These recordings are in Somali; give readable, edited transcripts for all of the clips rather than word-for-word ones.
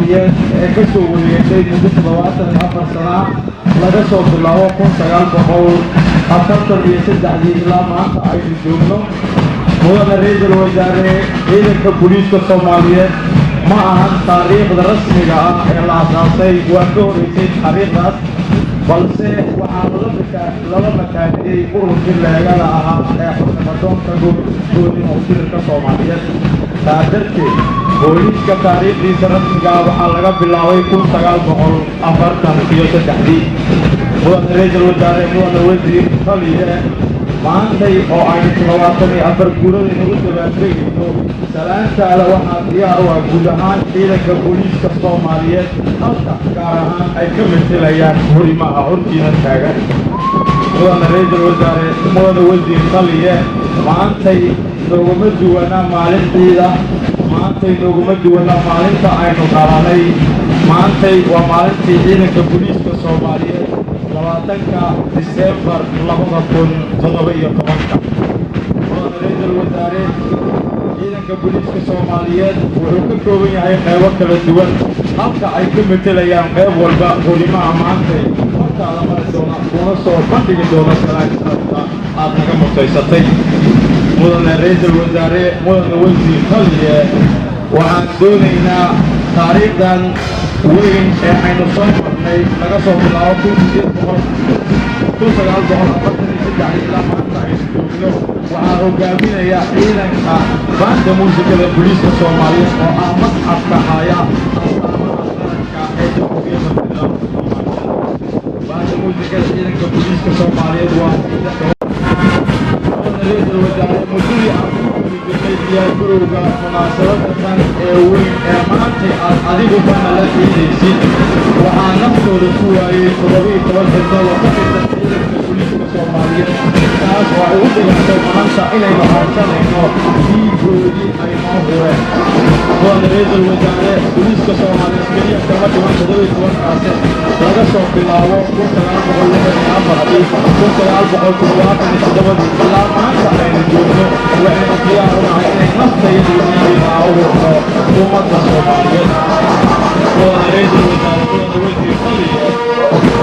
Soomaaliyeed ee ka soo wareegtay muddo 74 sano laga soo bilaabo 1943 ilaa maanta aynu joogno. mudane ra'iisul wasaare ciidanka booliiska Soomaaliyeed ma ahan taariikhda rasmiga ah ee la aasaasay waa ka horeysay taariikhdaas, balse waxaa lala makaaniyey ururkii leegada ahaa ee xukuma-doonka gooni howlgalka Soomaaliyeed. taa darteed booliiska taariikhdiisa rasmiga ah waxaa laga bilaabay 1943. mudane ra'iisul wasaare mudane wasiir taliye maantay oo aynu 24 guurada inagu dabaaldegayno salaantaada waxaa diyaar u ah guud ahaan ciidanka booliiska Soomaaliyeed halka gaar ahaan ay ka metelayaan horimaha hortiina taagan. mudane ra'iisul wasaare mudane wasiir taliye maantay nooguma duwanaa maalintiida maantay nooguma duwanaa maalinta aynu dhalanay. maantay waa maalintii ciidanka booliiska Soomaaliyeed 20 Diseembar 2017. mudane ra'iisul wasaare ciidanka booliiska Soomaaliyeed wuxuu ka kooban yahay qaybo kala duwan halka ay ka metelayaan qayb walba horimaha maantay hortaada mari doona kuna soo bandhigi doona salaanta aad naga mutaysatay. mudane ra'iisul wasaare mudane wasiir taliye waxaan doonaynaa taariikhdan weyn ee aynu soo marnay laga soo bilaabo 1943 ilaa maanta aynu joogno waxaa hogaaminaya ciidanka baanda muusikada booliiska Soomaaliyeed oo ah masxafka haya astaamaha qaranka ee jamhuuriyadda federaalka Soomaaliyeed. baanda muusikada ciidanka booliiska Soomaaliyeed waa ra'iisul wasaare muddo diyaargarowga munaasabaddan ee weyn ee maantay aad adigu bana la xiidaysid waxaa naftooda ku waayey 17 xirfado ka tirsan ciidanka booliiska Soomaaliyeed, taas oo ay u dhigantay maanta inaynu harsanayno dhiigoodii ay noo hureen. mudane ra'iisul wasaare booliiska Soomaaliyeed keliya kama dhiman 17 kaase laga soo bilaabo 1974 ilaa maanta aynu joogno waxaynu diyaar u nahay inay naftayda diinayna u hurno ummadda Soomaaliyeed. mudane ra'iisul wasaare mudane wasiir taliye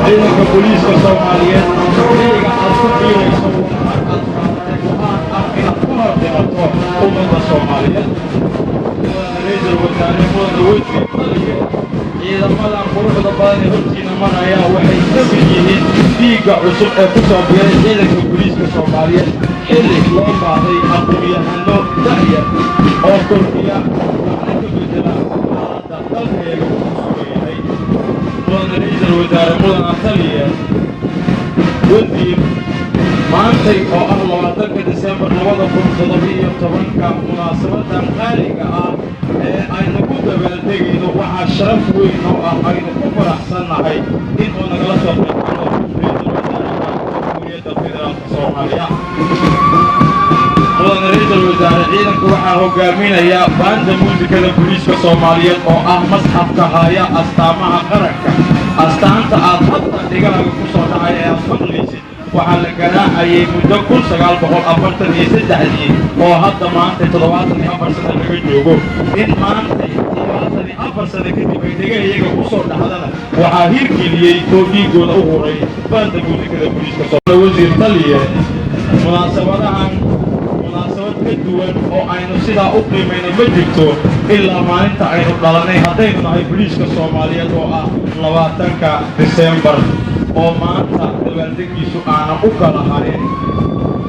ciidanka booliiska Soomaaliyeed xilliga aad ku biirayso waxaad qaadatay go'aan ah inaad ku hordimato ummadda Soomaaliyeed. mudane ra'iisul wasaare mudane wasiir taliye ciidamadan quruxda badan ee hortiina maraya waxay ka mid yihiin dhiigga cusub ee ku soo biiray ciidanka booliiska Soomaaliyeed xilli loo baahday aqoon-yahano da'yar oo kordhiya waxna ka bedela xaaladda dalkeega ku sugan yahay. mudane ra'iisul wasaare mudane taliye wasiir maantay oo ah 20 Diseembar 2017 munaasabadan qaaliga ah ee aynu ku dabaaldegayno waxaa sharaf weyn oo ah aynu ku faraxsannahay inuu nagala soo qaybgalo ra'iisul wasaaraha jamhuuriyadda federaalka Soomaaliya. mudane ra'iisul wasaare ciidanka waxaa hogaaminaya baanda muusikada booliiska Soomaaliyeed oo ah masxafka haya astaamaha qaranka. astaanta aad hadda dhigaaga ku soo dhacay ee aad maqlaysid waxaa la garaacayay muddo 1943 oo hadda maanta 74 sano laga joogo. in maantay 74 sano kadib ay dhagahayaga ku soo dhacdana waxaa hirgeliyey oo dhiigooda u huray baanda muusikada booliiska Soomaaliyeed. wasiir taliye munaasabadahan munaasabad ka duwan oo aynu sidaa u qiimayno ma jirto ilaa maalinta aynu dhalanay haddaynu nahay booliiska Soomaaliyeed oo ah 20 Diseembar oo maanta dabaaldegiisu aanan u kala harin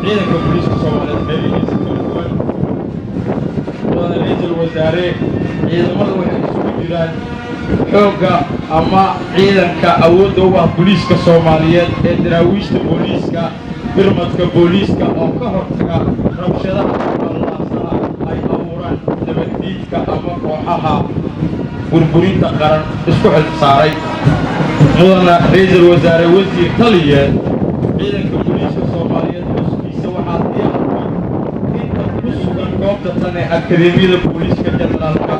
ciidanka booliiska Soomaaliyeed meelihiisa kala duwan. mudane ra'iisul wasaare ciidamadu waxay isugu jiraan xoogga ama ciidanka awoodda u ah booliiska Soomaaliyeed ee daraawiishta booliiska birmadka booliiska oo ka hortaga rabshadaha ballaasana ay abuuraan nabaddiidka ama kooxaha burburinta qaran isku xilsaaray. mudane ra'iisul wasaare wasiir taliye ciidanka booliiska Soomaaliyeed xuskiisa waxaa diyaar u ah inta ku sugan goobta tan ee akadeemiyada booliiska generaalka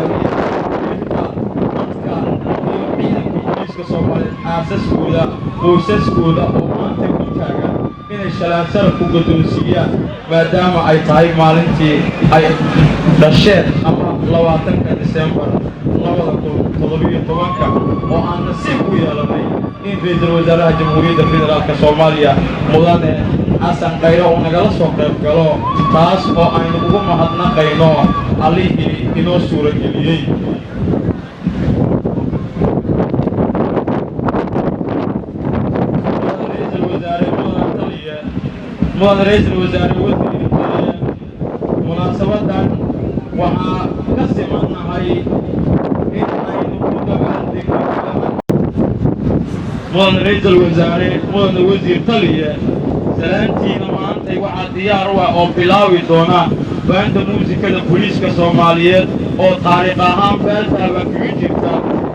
ciidanka booliiska Soomaaliyeed xaasaskooda qoysaskooda oo maanta ku taagan inay shalaan sharaf ku guddoonsiiyaan maadaama ay tahay maalintii ay dhasheen ama 20 Diseembar 2017. tobanka oo aan nasiib u yeelanay in ra'iisul wasaaraha jamhuuriyadda federaalka Soomaaliya mudane xasan khayre oo nagala soo qayb galo taas oo aynu ugu mahadnaqayno allihii inoo suurageliyey مدن رئيس الوزراء مناسبة وحا قسمنا هاي مدن رئيس الوزراء مدن وزير تلية سلامتينا maanta waxaa diyaar u ah oo bilaawi doona baanda muusikada booliiska Soomaaliyeed oo taariikh ahaan beeltaaba kaga jirta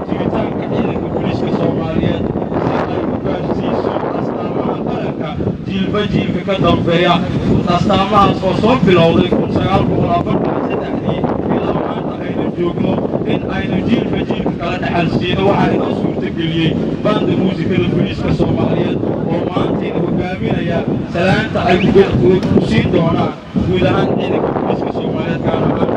jiritaanka ciidanka booliiska Soomaaliyeed si ay u gaarsiiso astaamaha qaranka jiilba jiilka ka dambeeya astaamahaas oo soo bilowday 1943 ilaa maanta aynu joogno in aynu jiilba jiilka kala dhaxalsiino waxaa inoo suurtageliyey baanda muusikada booliiska Soomaaliyeed oo maanta hogaaminaya salaanta ay ku siin doonaan guud ahaan ciidanka booliiska Soomaaliyeed gaar ahaan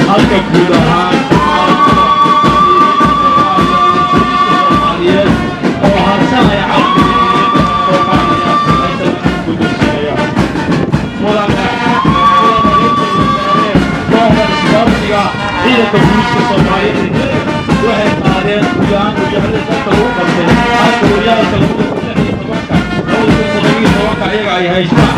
halka guud ahaan oo harsanaya caalamka Soomaaliya aysan ku dulsiyaan ciidanka booliiska Soomaaliyeed waxay qaadeen guudaan ujeedada lagu qabtay halka horyaalka lagu qabtay 17 ayaga ay haystaan